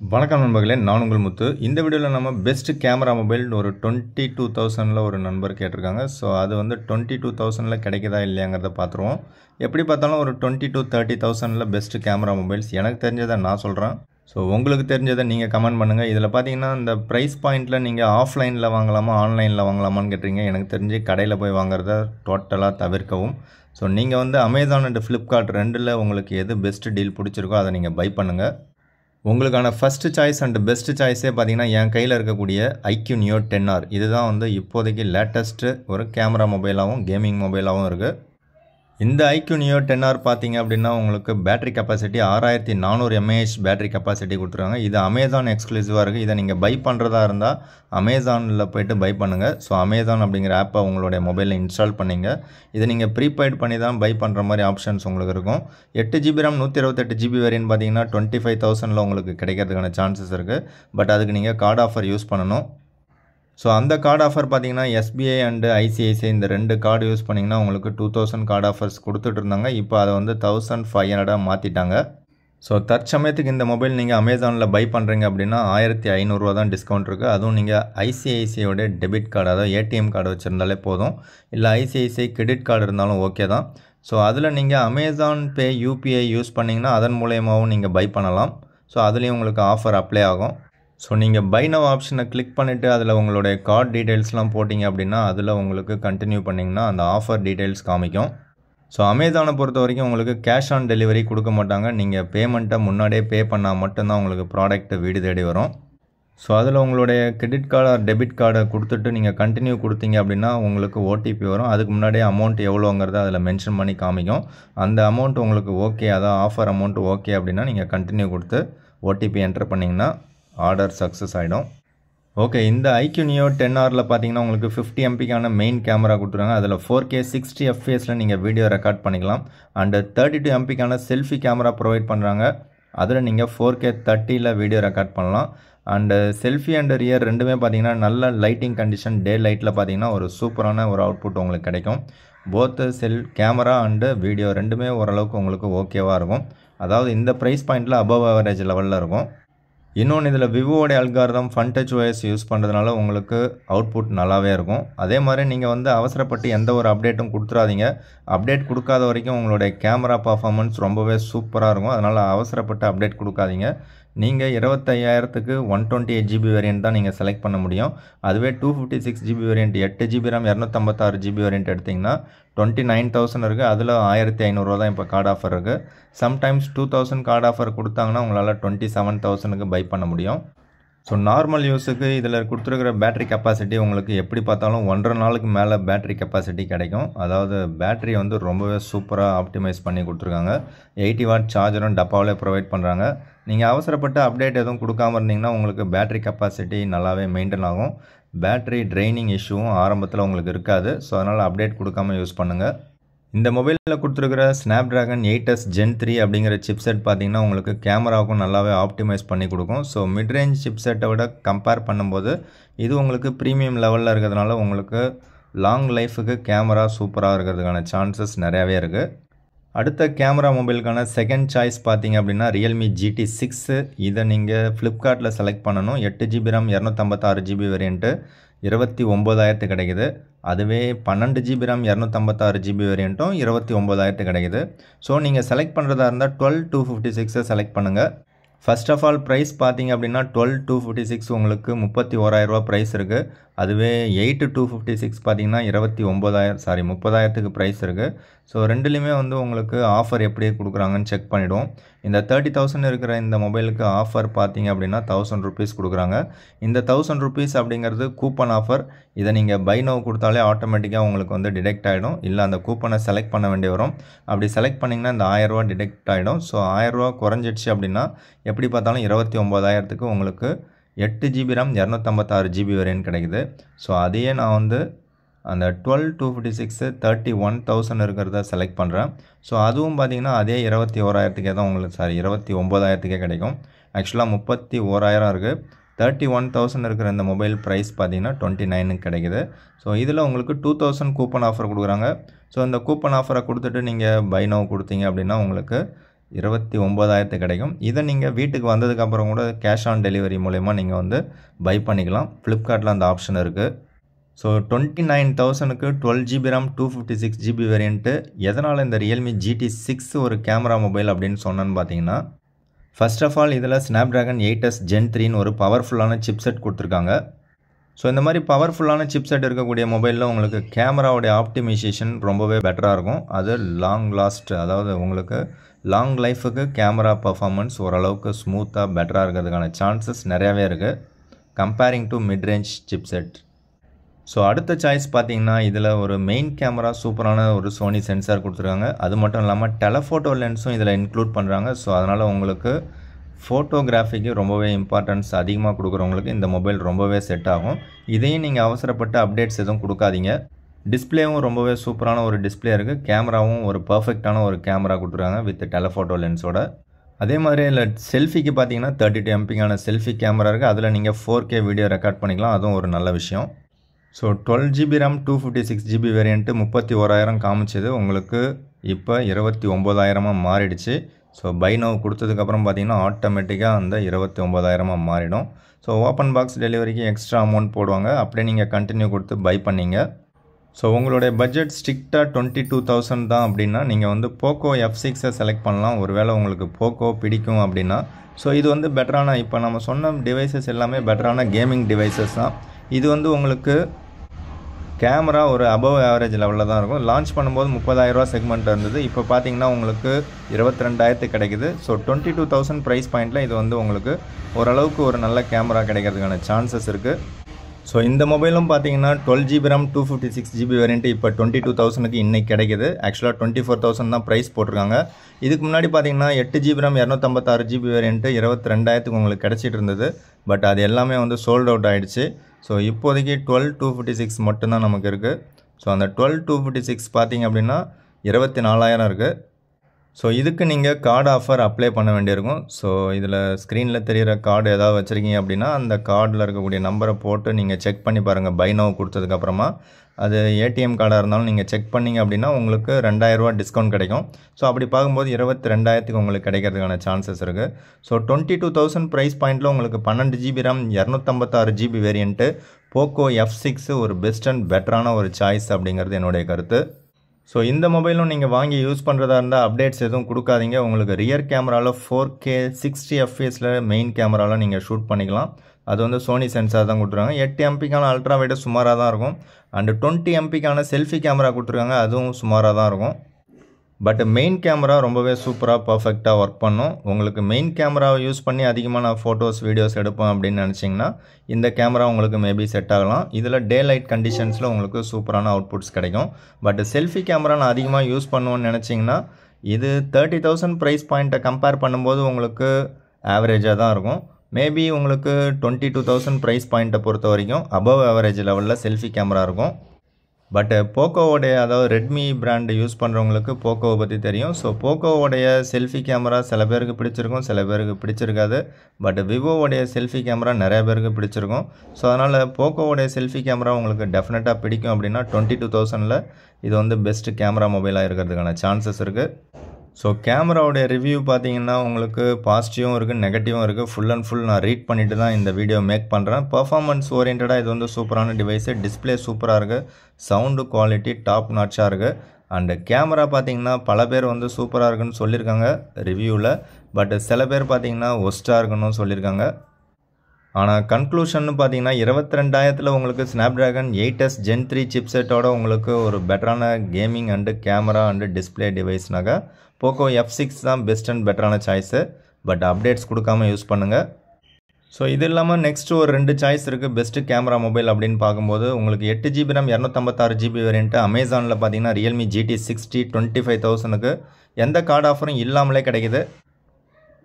வணக்கம் நண்பர்களே, நான் உங்கள் முத்து. இந்த வீடியோவில் நம்ம பெஸ்ட் கேமரா மொபைல் ஒரு 22,000 ஒரு நண்பர் கேட்டிருக்காங்க. ஸோ அது வந்து 22,000 கிடைக்குதா இல்லையாங்கிறத பார்த்துருவோம். எப்படி பார்த்தாலும் ஒரு 20,000 to 30,000 பெஸ்ட் கேமரா மொபைல்ஸ் எனக்கு தெரிஞ்சதை நான் சொல்கிறேன். ஸோ உங்களுக்கு தெரிஞ்சதை நீங்கள் கமெண்ட் பண்ணுங்கள். இதில் பார்த்தீங்கன்னா இந்த ப்ரைஸ் பாயிண்ட்டில் நீங்கள் ஆஃப்லைனில் வாங்கலாமா ஆன்லைனில் வாங்கலாமான்னு கேட்டிருங்க. எனக்கு தெரிஞ்சு கடையில் போய் வாங்குறத டோட்டலாக தவிர்க்கவும். ஸோ நீங்கள் வந்து அமேசான் அண்ட் ஃப்ளிப்கார்ட் ரெண்டில் உங்களுக்கு எது பெஸ்ட் டீல் பிடிச்சிருக்கோ அதை நீங்கள் பை பண்ணுங்கள். உங்களுக்கான ஃபஸ்ட்டு சாய்ஸ் அண்ட் பெஸ்ட்டு சாய்ஸே பார்த்தீங்கன்னா என் கையில் இருக்கக்கூடிய IQ Neo 10R இதுதான் வந்து இப்போதைக்கு லேட்டஸ்ட்டு ஒரு கேமரா மொபைலாகவும் கேமிங் மொபைலாகவும் இருக்குது. இந்த IQ Neo 10R பார்த்தீங்க அப்படின்னா உங்களுக்கு battery capacity 6400 mAh battery capacity கொடுத்துருக்காங்க. இது அமேசான் எக்ஸ்க்ளூசிவாக இருக்குது. இதை நீங்கள் பை பண்ணுறதா இருந்தால் அமேசானில் போய்ட்டு பை பண்ணுங்கள். ஸோ அமேசான் அப்படிங்கிற ஆப்பை உங்களுடைய மொபைலில் இன்ஸ்டால் பண்ணிங்க. இதை நீங்கள் ப்ரீபெய்ட் பண்ணி தான் பை பண்ணுற மாதிரி ஆப்ஷன்ஸ் உங்களுக்கு இருக்கும். 8GB RAM 128GB வேரியன்ட் பார்த்தீங்கன்னா 25,000 உங்களுக்கு கிடைக்கிறதுக்கான சான்சஸ் இருக்குது. பட் அதுக்கு நீங்கள் கார்டு ஆஃபர் யூஸ் பண்ணணும். ஸோ அந்த கார்டு ஆஃபர் பார்த்தீங்கன்னா SBI அண்டு ICICI இந்த ரெண்டு கார்டு யூஸ் பண்ணிங்கன்னா உங்களுக்கு 2000 கார்டு ஆஃபர்ஸ் கொடுத்துட்டு இருந்தாங்க. இப்போ அதை வந்து 1500 மாற்றிட்டாங்க. ஸோ தற்சமயத்துக்கு இந்த மொபைல் நீங்கள் அமேசானில் பை பண்ணுறீங்க அப்படின்னா 1500 தான் டிஸ்கவுண்ட் இருக்குது. அதுவும் நீங்கள் ICICIயோட டெபிட் கார்டு அதாவது ATM கார்டு வச்சுருந்தாலே போதும். இல்லை ICICI கிரெடிட் கார்டு இருந்தாலும் ஓகே தான். ஸோ அதில் நீங்கள் அமேசான் பே UPI யூஸ் பண்ணிங்கன்னா அதன் மூலயமாவும் நீங்கள் பை பண்ணலாம். ஸோ அதுலேயும் உங்களுக்கு ஆஃபர் அப்ளை ஆகும். ஸோ நீங்கள் பை நவ் ஆப்ஷனை கிளிக் பண்ணிவிட்டு அதில் உங்களுடைய கார்டு டீட்டெயில்ஸ்லாம் போட்டிங்க அப்படின்னா அதில் உங்களுக்கு கண்டினியூ பண்ணிங்கன்னா அந்த ஆஃபர் டீட்டெயில்ஸ் காமிக்கும். ஸோ அமேசானை பொறுத்த வரைக்கும் உங்களுக்கு கேஷ் ஆன் டெலிவரி கொடுக்க மாட்டாங்க. நீங்கள் பேமெண்ட்டை முன்னாடியே பே பண்ணால் மட்டும்தான் உங்களுக்கு ப்ராடக்ட் வீடு தேடி வரும். ஸோ அதில் உங்களுடைய கிரெடிட் கார்டு டெபிட் கார்டை கொடுத்துட்டு நீங்கள் கண்டினியூ கொடுத்தீங்க அப்படின்னா உங்களுக்கு OTP வரும். அதுக்கு முன்னாடியே அமௌண்ட் எவ்வளோங்கிறத அதில் மென்ஷன் பண்ணி காமிக்கும். அந்த அமௌண்ட் உங்களுக்கு ஓகே, அதான் ஆஃபர் அமௌண்ட் ஓகே அப்படின்னா நீங்கள் கண்டினியூ கொடுத்து OTP என்டர் பண்ணிங்கன்னா ஆர்டர் சக்ஸஸ் ஆகிடும். ஓகே, இந்த IQ Neo 10Rல பார்த்தீங்கன்னா உங்களுக்கு 50 MPக்கான மெயின் கேமரா கொடுத்துருக்காங்க. அதில் 4K 60 FPSல நீங்கள் வீடியோ ரெக்கார்ட் பண்ணிக்கலாம். அண்டு 32 MPக்கான செல்ஃபி கேமரா ப்ரொவைட் பண்ணுறாங்க. அதில் நீங்கள் 4K 30ல் வீடியோ ரெக்கார்ட் பண்ணலாம். அண்டு செல்ஃபி அண்டு ரியர் ரெண்டுமே பார்த்தீங்கன்னா நல்ல லைட்டிங் கண்டிஷன் டே லைட்டில் பார்த்தீங்கன்னா ஒரு சூப்பரான ஒரு அவுட்புட் உங்களுக்கு கிடைக்கும். போத்து கேமரா அண்டு வீடியோ ரெண்டுமே ஓரளவுக்கு உங்களுக்கு ஓகேவாக இருக்கும். அதாவது இந்த ப்ரைஸ் பாயிண்டில் அபவ் ஆவரேஜ் லெவலில் இருக்கும். இன்னொன்று இதில் விவோட algorithm Funtouch OS use பண்ணுறதுனால உங்களுக்கு அவுட்புட் நல்லாவே இருக்கும். அதே மாதிரி நீங்கள் வந்து அவசரப்பட்டு எந்த ஒரு அப்டேட்டும் கொடுத்துறாதீங்க. அப்டேட் கொடுக்காத வரைக்கும் உங்களுடைய கேமரா பர்ஃபார்மன்ஸ் ரொம்பவே சூப்பராக இருக்கும். அதனால் அவசரப்பட்டு அப்டேட் கொடுக்காதீங்க. நீங்கள் 25,000க்கு 128GB வேரியன்ட் தான் நீங்கள் செலக்ட் பண்ண முடியும். அதுவே 256GB variant 8GB RAM 256GB variant எடுத்திங்கன்னா 29,000 இருக்குது. அதில் 1500 தான் இப்போ கார்டு ஆஃபர் இருக்குது. சம்டைம்ஸ் 2000 கார்டு ஆஃபர் கொடுத்தாங்கன்னா உங்களால் 27,000க்கு பை பண்ண முடியும். ஸோ நார்மல் யூஸுக்கு இதில் கொடுத்துருக்கிற பேட்டரி கெப்பாசிட்டி உங்களுக்கு எப்படி பார்த்தாலும் 1.5 நாளுக்கு மேலே பேட்டரி கெப்பாசிட்டி கிடைக்கும். அதாவது பேட்டரி வந்து ரொம்பவே சூப்பராக ஆப்டிமைஸ் பண்ணி கொடுத்துருக்காங்க. 80 வாட் சார்ஜரும் டப்பாவிலே ப்ரொவைட் பண்ணுறாங்க. நீங்கள் அவசரப்பட்டு அப்டேட் எதுவும் கொடுக்காமல் இருந்தீங்கன்னா உங்களுக்கு பேட்டரி கெப்பாசிட்டி நல்லாவே மெயின்டைன் ஆகும். பேட்டரி ட்ரைனிங் இஷ்யூவும் ஆரம்பத்தில் உங்களுக்கு இருக்காது. ஸோ அதனால் அப்டேட் கொடுக்காமல் யூஸ் பண்ணுங்கள். இந்த மொபைலில் கொடுத்துருக்கிற Snapdragon 8S Gen 3 அப்படிங்கிற சிப்செட் பார்த்தீங்கன்னா உங்களுக்கு கேமராவுக்கும் நல்லாவே ஆப்டிமைஸ் பண்ணி கொடுக்கும். ஸோ மிட்ரேஞ்ச் சிப்செட்டை விட கம்பேர் பண்ணும்போது இது உங்களுக்கு ப்ரீமியம் லெவலில் இருக்கிறதுனால உங்களுக்கு லாங் லைஃபுக்கு கேமரா சூப்பராக இருக்கிறதுக்கான சான்சஸ் நிறையாவே இருக்குது. அடுத்த கேமரா மொபைலுக்கான செகண்ட் சாய்ஸ் பார்த்தீங்க அப்படின்னா Realme GT 6. இதை நீங்கள் ஃப்ளிப்கார்ட்டில் செலக்ட் பண்ணணும். 8GB RAM 256GB வேரியண்ட்டு 29,000 கிடைக்குது. அதுவே 12GB RAM 256GB வேரியண்ட்டும் 29,000 கிடைக்குது. ஸோ நீங்கள் செலக்ட் பண்ணுறதா இருந்தால் 12,256 செலக்ட் பண்ணுங்கள். ஃபர்ஸ்ட் ஆஃப் ஆல் ப்ரைஸ் பார்த்தீங்க அப்படின்னா 12,256 உங்களுக்கு 31,000 ப்ரைஸ் இருக்குது. அதுவே 8,256 பார்த்தீங்கன்னா 30,000க்கு ப்ரைஸ் இருக்குது. ஸோ ரெண்டுலேயுமே வந்து உங்களுக்கு ஆஃபர் எப்படி கொடுக்குறாங்கன்னு செக் பண்ணிவிடுவோம். இந்த 30,000 இருக்கிற இந்த மொபைலுக்கு ஆஃபர் பார்த்தீங்க அப்படின்னா 1000 rupees கொடுக்குறாங்க. இந்த 1000 rupees அப்படிங்கிறது கூப்பன் ஆஃபர். இதை நீங்கள் பை நவ் கொடுத்தாலே ஆட்டோமேட்டிக்காக உங்களுக்கு வந்து டிடெக்ட் ஆகிடும். இல்லை அந்த கூப்பனை செலக்ட் பண்ண வேண்டி வரும். அப்படி செலக்ட் பண்ணிங்கன்னா இந்த 1000 டிடெக்ட் ஆகிடும். ஸோ 1000 குறைஞ்சிடுச்சு அப்படின்னா எப்படி பார்த்தாலும் 29,000க்கு உங்களுக்கு 8GB RAM 256GB வேரியன்ட் கிடைக்குது. ஸோ அதையே நான் வந்து அந்த 12,256 31,000 இருக்கிறத செலக்ட் பண்ணுறேன். ஸோ அதுவும் பார்த்தீங்கன்னா அதே 21,000க்கே தான் உங்களுக்கு 29,000க்கே கிடைக்கும். ஆக்சுவலாக 31,000 இருக்குது. 31,000 இருக்கிற இந்த மொபைல் ப்ரைஸ் பார்த்தீங்கன்னா 29க்கு கிடைக்குது. ஸோ இதில் உங்களுக்கு 2,000 கூப்பன் ஆஃபர் கொடுக்குறாங்க. ஸோ இந்த கூப்பன் ஆஃபரை கொடுத்துட்டு நீங்கள் பை நவ் கொடுத்தீங்க அப்படின்னா உங்களுக்கு 29,000 கிடைக்கும். இதை நீங்கள் வீட்டுக்கு வந்ததுக்கப்புறம் கூட கேஷ் ஆன் டெலிவரி மூலயமா நீங்கள் வந்து பை பண்ணிக்கலாம். ஃப்ளிப்கார்ட்டில் அந்த ஆப்ஷன் இருக்குது. ஸோ 29,000க்கு 12GB RAM 256GB வேரியண்ட்டு. எதனால் இந்த ரியல்மி GT6 ஒரு கேமரா மொபைல் அப்படின்னு சொன்னேன்னு பார்த்தீங்கன்னா, ஃபர்ஸ்ட் ஆஃப் ஆல் இதில் ஸ்னாப்ட்ராகன் 8S Gen 3ன்னு ஒரு பவர்ஃபுல்லான சிப்செட் கொடுத்துருக்காங்க. ஸோ இந்த மாதிரி பவர்ஃபுல்லான சிப்செட் இருக்கக்கூடிய மொபைலில் உங்களுக்கு கேமராவுடைய ஆப்டிமைசேஷன் ரொம்பவே பெட்டராக இருக்கும். அது லாங் லாஸ்ட், அதாவது உங்களுக்கு லாங் லைஃபுக்கு கேமரா பர்ஃபார்மன்ஸ் ஓரளவுக்கு ஸ்மூத்தாக பெட்டராக இருக்கிறதுக்கான சான்சஸ் நிறையாவே இருக்குது comparing to mid range chipset. So அடுத்த சாய்ஸ் பார்த்தீங்கன்னா, இதில் ஒரு மெயின் கேமரா சூப்பரான ஒரு சோனி சென்சார் கொடுத்துருக்காங்க. அது மட்டும் இல்லாமல் டெலஃபோட்டோ லென்ஸும் இதில் இன்க்ளூட் பண்ணுறாங்க. ஸோ அதனால் உங்களுக்கு ஃபோட்டோகிராஃபிக்கு ரொம்பவே இம்பார்ட்டன்ஸ் அதிகமாக கொடுக்குறவங்களுக்கு இந்த மொபைல் ரொம்பவே செட் ஆகும். இதையும் நீங்கள் அவசரப்பட்டு அப்டேட்ஸ் எதுவும் கொடுக்காதீங்க. டிஸ்பிளேவும் ரொம்பவே சூப்பரான ஒரு டிஸ்பிளே இருக்குது. கேமராவும் ஒரு பர்ஃபெக்டான ஒரு கேமரா கொடுத்துருக்காங்க வித் டெலஃபோட்டோ லென்ஸோட. அதே மாதிரி இல்லை செல்ஃபிக்கு பார்த்தீங்கன்னா 32 MPக்கான செல்ஃபி கேமரா இருக்குது. அதில் நீங்கள் 4K வீடியோ ரெக்கார்ட் பண்ணிக்கலாம். அதுவும் ஒரு நல்ல விஷயம். So 12GB RAM 256GB variant 31,000 காமிச்சது, உங்களுக்கு இப்போ 29,000 மாறிடுச்சு. ஸோ பை நவ் கொடுத்ததுக்கப்புறம் பார்த்தீங்கன்னா ஆட்டோமேட்டிக்காக அந்த 29,000 மாறிடும். ஸோ ஓப்பன் பாக்ஸ் டெலிவரிக்கு எக்ஸ்ட்ரா அமௌண்ட் போடுவாங்க. அப்படியே நீங்கள் கண்டினியூ கொடுத்து பை பண்ணிங்க. ஸோ உங்களுடைய பட்ஜெட் ஸ்ட்ரிக்டாக 22,000 தான் அப்படின்னா நீங்கள் வந்து போக்கோ F6 செலக்ட் பண்ணலாம். ஒருவேளை உங்களுக்கு போக்கோ பிடிக்கும் அப்படின்னா. ஸோ இது வந்து பெட்டரான, இப்போ நம்ம சொன்ன டிவைசஸ் எல்லாமே பெட்டரான கேமிங் டிவைசஸ் தான். இது வந்து உங்களுக்கு கேமரா ஒரு அபவ் ஆவரேஜ் லெவலில் தான் இருக்கும். லான்ச் பண்ணும்போது 30,000 செக்மெண்ட் இருந்தது. இப்போ பார்த்தீங்கன்னா உங்களுக்கு 22,000 கிடைக்குது. ஸோ 22,000 ப்ரைஸ் பாயிண்டில் இது வந்து உங்களுக்கு ஓரளவுக்கு ஒரு நல்ல கேமரா கிடைக்கிறதுக்கான சான்சஸ் இருக்குது. ஸோ இந்த மொபைலும் பார்த்தீங்கன்னா 12GB RAM 256GB வேரியண்ட்டு இப்போ 22,000க்கு இன்றைக்கி கிடைக்குது. ஆக்சுவலாக 24,000 தான் ப்ரைஸ் போட்டிருக்காங்க. இதுக்கு முன்னாடி பார்த்தீங்கன்னா 8GB RAM 256GB வேரியண்ட்டு 22,000க்கு உங்களுக்கு கிடச்சிட்டு இருந்தது. பட் அது எல்லாமே வந்து சோல்ட் அவுட் ஆகிடுச்சு. ஸோ இப்போதைக்கு 12,256 மட்டும்தான் நமக்கு இருக்குது. ஸோ அந்த 12,256 பார்த்தீங்க அப்படின்னா 24,000 இருக்குது. ஸோ இதுக்கு நீங்கள் கார்டு ஆஃபர் அப்ளை பண்ண வேண்டியிருக்கும். ஸோ இதில் ஸ்க்ரீனில் தெரிகிற கார்டு ஏதாவது வச்சுருக்கீங்க அப்படின்னா அந்த கார்டில் இருக்கக்கூடிய நம்பரை போட்டு நீங்கள் செக் பண்ணி பாருங்கள். பை நவ் கொடுத்ததுக்கப்புறமா அது ஏடிஎம் கார்டாக இருந்தாலும் நீங்கள் செக் பண்ணிங்க அப்படின்னா உங்களுக்கு 2,000 டிஸ்கவுண்ட் கிடைக்கும். ஸோ அப்படி பார்க்கும்போது 22,000க்கு உங்களுக்கு கிடைக்கிறதுக்கான சான்சஸ் இருக்குது. ஸோ 22,000 ப்ரைஸ் பாயிண்ட்டில் உங்களுக்கு 12GB RAM 256GB variant Poco F6 ஒரு பெஸ்ட் அண்ட் பெட்டரான ஒரு சாய்ஸ் அப்படிங்கிறது என்னுடைய கருத்து. ஸோ இந்த மொபைலும் நீங்கள் வாங்கி யூஸ் பண்ணுறதா இருந்தால் அப்டேட்ஸ் எதுவும் கொடுக்காதீங்க. உங்களுக்கு ரியர் கேமராவில் 4K 60 FPS மெயின் கேமராவில் நீங்கள் ஷூட் பண்ணிக்கலாம். அது வந்து சோனி சென்சார் தான் கொடுத்துருக்காங்க. 8 MPக்கான அல்ட்ரா வைடு சுமாராக தான் இருக்கும். அண்டு 20 MPக்கான செல்ஃபி கேமரா கொடுத்துருக்காங்க. அதுவும் சுமாராக தான் இருக்கும். பட் மெயின் கேமரா ரொம்பவே சூப்பராக பர்ஃபெக்டாக ஒர்க் பண்ணும். உங்களுக்கு மெயின் கேமராவை யூஸ் பண்ணி அதிகமாக நான் ஃபோட்டோஸ் வீடியோஸ் எடுப்பேன் அப்படின்னு நினச்சிங்கன்னா இந்த கேமரா உங்களுக்கு மேபி செட் ஆகலாம். இதில் டே லைட் கண்டிஷன்ஸில் உங்களுக்கு சூப்பரான அவுட்புட்ஸ் கிடைக்கும். பட் செல்ஃபி கேமரா நான் அதிகமாக யூஸ் பண்ணுவேன்னு நினச்சிங்கன்னா இது 30,000 ப்ரைஸ் பாயிண்ட்டை கம்பேர் பண்ணும்போது உங்களுக்கு ஆவரேஜாக தான் இருக்கும். மேபி உங்களுக்கு 22,000 ப்ரைஸ் பாயிண்ட்டை பொறுத்த வரைக்கும் அபவ் ஆவரேஜ் லெவலில் செல்ஃபி கேமரா இருக்கும். பட் போக்கோவோடைய, அதாவது ரெட்மி பிராண்டு யூஸ் பண்ணுறவங்களுக்கு போக்கோவை பற்றி தெரியும். ஸோ போக்கோவோடைய செல்ஃபி கேமரா சில பேருக்கு பிடிச்சிருக்கும், சில பேருக்கு பிடிச்சிருக்காது. பட் விவோவோடைய செல்ஃபி கேமரா நிறைய பேருக்கு பிடிச்சிருக்கும். ஸோ அதனால் போக்கோவோடைய செல்ஃபி கேமரா உங்களுக்கு டெஃபினட்டாக பிடிக்கும் அப்படின்னா 22,000ல் இது வந்து பெஸ்ட் கேமரா மொபைலாக இருக்கிறதுக்கான சான்சஸ் இருக்குது. ஸோ கேமராவுடைய ரிவ்யூ பார்த்தீங்கன்னா உங்களுக்கு பாசிட்டிவும் இருக்குது, நெகட்டிவும் இருக்குது. ஃபுல் அண்ட் ஃபுல் நான் ரீட் பண்ணிவிட்டு தான் இந்த வீடியோ மேக் பண்ணுறேன். பர்ஃபார்மன்ஸ் ஓரியன்டாக இது வந்து சூப்பரான டிவைஸு. டிஸ்பிளே சூப்பராக இருக்குது, சவுண்டு குவாலிட்டி டாப் நாட்சாக இருக்குது. அண்டு கேமரா பார்த்தீங்கன்னா பல பேர் வந்து சூப்பராக இருக்குன்னு சொல்லியிருக்காங்க ரிவ்யூவில். பட் சில பேர் பார்த்தீங்கன்னா ஒஸ்ட்டாக இருக்குன்னு சொல்லியிருக்காங்க. ஆனால் கன்க்ளூஷன் பார்த்தீங்கன்னா 22,000ல் உங்களுக்கு ஸ்னாப்ட்ராகன் 8S Gen 3 சிப்செட்டோட உங்களுக்கு ஒரு பெட்டரான gaming and camera and display டிவைஸ்னாக போக்கோ F6 தான் பெஸ்ட் அண்ட் பெட்டரான சாய்ஸு. பட் அப்டேட்ஸ் கொடுக்காமல் யூஸ் பண்ணுங்கள். ஸோ இது இல்லாமல் நெக்ஸ்ட் ஒரு 2 சாய்ஸ் இருக்குது பெஸ்ட்டு கேமரா மொபைல் அப்படின்னு பார்க்கும்போது உங்களுக்கு 8GB RAM 256GB வேரியண்ட்டு அமேசானில் பார்த்தீங்கன்னா ரியல்மி GT60 25,000க்கு எந்த கார்டு ஆஃபரும் இல்லாமலே கிடைக்குது.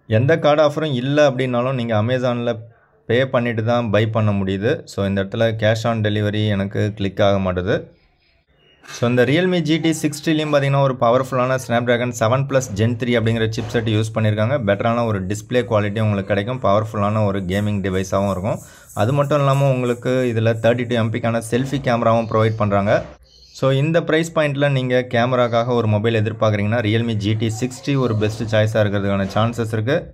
எந்த கார்டு ஆஃபரும் இல்லை அப்படின்னாலும் நீங்கள் அமேசானில் பே பண்ணிவிட்டு தான் பை பண்ண முடியுது. ஸோ இந்த இடத்துல கேஷ் ஆன் டெலிவரி எனக்கு கிளிக் ஆக மாட்டுது. ஸோ இந்த ரியல்மி GT60லையும் பார்த்தீங்கன்னா ஒரு பவர்ஃபுல்லான ஸ்னாப்ட்ராகன் 7+ Gen 3 அப்படிங்கிற சிப்செட் யூஸ் பண்ணியிருக்காங்க. பெட்டரான ஒரு டிஸ்பிளே குவாலிட்டி உங்களுக்கு கிடைக்கும். பவர்ஃபுல்லான ஒரு கேமிங் டிவைஸாகவும் இருக்கும். அது மட்டும் இல்லாமல் உங்களுக்கு இதில் 32 MPக்கான செல்ஃபி கேமராவும் ப்ரொவைட் பண்ணுறாங்க. ஸோ இந்த ப்ரைஸ் பாயிண்டில் நீங்கள் கேமராக்காக ஒரு மொபைல் எதிர்பார்க்குறீங்கன்னா ரியல்மி GT 60 ஒரு பெஸ்ட் சாய்ஸாக இருக்கிறதுக்கான சான்சஸ் இருக்குது.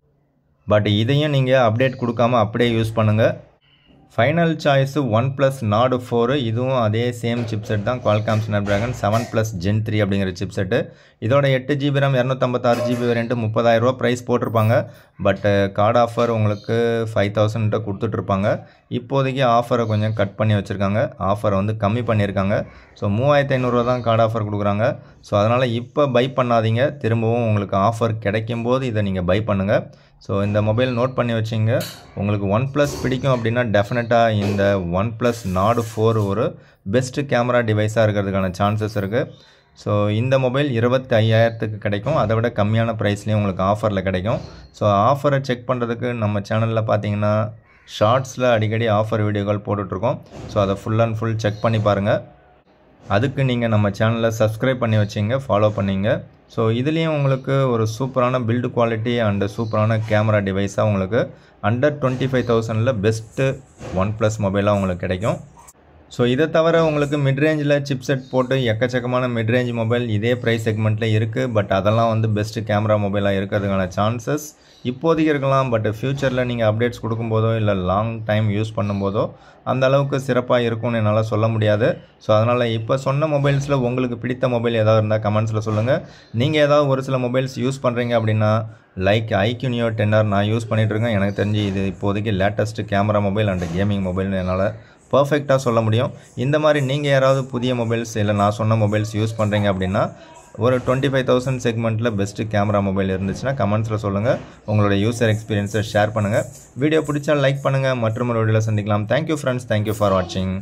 பட் இதையும் நீங்கள் அப்டேட் கொடுக்காமல் அப்படியே யூஸ் பண்ணுங்கள். Final choice OnePlus Nord 4. இதுவும் அதே சேம் சிப்செட் தான், Qualcomm Snapdragon 7+ Gen 3 அப்படிங்கிற சிப்செட்டு. இதோட 8GB RAM 256GB variant 30,000 price போட்டிருப்பாங்க. பட் கார்டு ஆஃபர் உங்களுக்கு 5,000 கொடுத்துட்ருப்பாங்க. இப்போதைக்கு ஆஃபரை கொஞ்சம் கட் பண்ணி வச்சுருக்காங்க, ஆஃபரை வந்து கம்மி பண்ணியிருக்காங்க. ஸோ 3,500 தான் கார்டு ஆஃபர் கொடுக்குறாங்க. ஸோ அதனால் இப்போ பை பண்ணாதீங்க, திரும்பவும் உங்களுக்கு ஆஃபர் கிடைக்கும்போது இதை நீங்கள் பை பண்ணுங்கள். ஸோ இந்த மொபைல் நோட் பண்ணி வச்சிங்க. உங்களுக்கு OnePlus பிடிக்கும் அப்படின்னா டெஃபினட்டாக இந்த OnePlus Nord 4 ஒரு பெஸ்ட்டு கேமரா டிவைஸாக இருக்கிறதுக்கான சான்சஸ் இருக்குது. ஸோ இந்த மொபைல் 25,000க்கு கிடைக்கும், அதை விட கம்மியான ப்ரைஸ்லேயும் உங்களுக்கு ஆஃபரில் கிடைக்கும். ஸோ ஆஃபரை செக் பண்ணுறதுக்கு நம்ம சேனலில் பார்த்தீங்கன்னா ஷார்ட்ஸில் அடிக்கடி ஆஃபர் வீடியோக்கள் போட்டுட்ருக்கோம். ஸோ அதை ஃபுல் அண்ட் ஃபுல் செக் பண்ணி பாருங்கள். அதுக்கு நீங்கள் நம்ம சேனலை சப்ஸ்கிரைப் பண்ணி வச்சிங்க, ஃபாலோ பண்ணிங்க. ஸோ இதுலேயும் உங்களுக்கு ஒரு சூப்பரான பில்டு குவாலிட்டி அண்டு சூப்பரான கேமரா டிவைஸாக உங்களுக்கு அண்டர் 25,000 பெஸ்ட்டு OnePlus மொபைலாக உங்களுக்கு கிடைக்கும். ஸோ இதை தவிர உங்களுக்கு மிட்ரேஞ்சில் சிப்செட் போட்டு எக்கச்சக்கமான மிட்ரேஞ்ச் மொபைல் இதே ப்ரைஸ் செக்மெண்ட்டில் இருக்குது. பட் அதெல்லாம் வந்து பெஸ்ட்டு கேமரா மொபைலாக இருக்கிறதுக்கான சான்சஸ் இப்போதைக்கு இருக்கலாம். பட் ஃப்யூச்சரில் நீங்கள் அப்டேட்ஸ் கொடுக்கும்போதோ இல்லை லாங் டைம் யூஸ் பண்ணும்போதோ அந்த அளவுக்கு சிறப்பாக இருக்கும்னு என்னால் சொல்ல முடியாது. ஸோ அதனால் இப்போ சொன்ன மொபைல்ஸில் உங்களுக்கு பிடித்த மொபைல் ஏதாவது இருந்தால் கமெண்ட்ஸில் சொல்லுங்கள். நீங்கள் ஏதாவது ஒரு சில மொபைல்ஸ் யூஸ் பண்ணுறீங்க அப்படின்னா லைக் IQ Neo 10R நான் யூஸ் பண்ணிகிட்ருக்கேன். எனக்கு தெரிஞ்சு இது இப்போதைக்கு latest camera mobile and gaming மொபைல்னு என்னால் பர்ஃபெக்டாக சொல்ல முடியும். இந்த மாதிரி நீங்கள் யாராவது புதிய மொபைல்ஸ் இல்லை நான் சொன்ன மொபைல்ஸ் யூஸ் பண்ணுறீங்க அப்படின்னா ஒரு 25,000 செக்மெண்ட்டில் பெஸ்ட்டு கேமரா மொபைல் இருந்துச்சுன்னா கமெண்ட்ஸில் சொல்லுங்கள். உங்களோட யூசர் எக்ஸ்பீரியன்ஸை ஷேர் பண்ணுங்கள். வீடியோ பிடிச்சா லைக் பண்ணுங்கள். மற்றும் ஒரு வீடியோவில் சந்திக்கலாம். தேங்க்யூ ஃப்ரெண்ட்ஸ், தேங்க்யூ ஃபார் வாட்சிங்.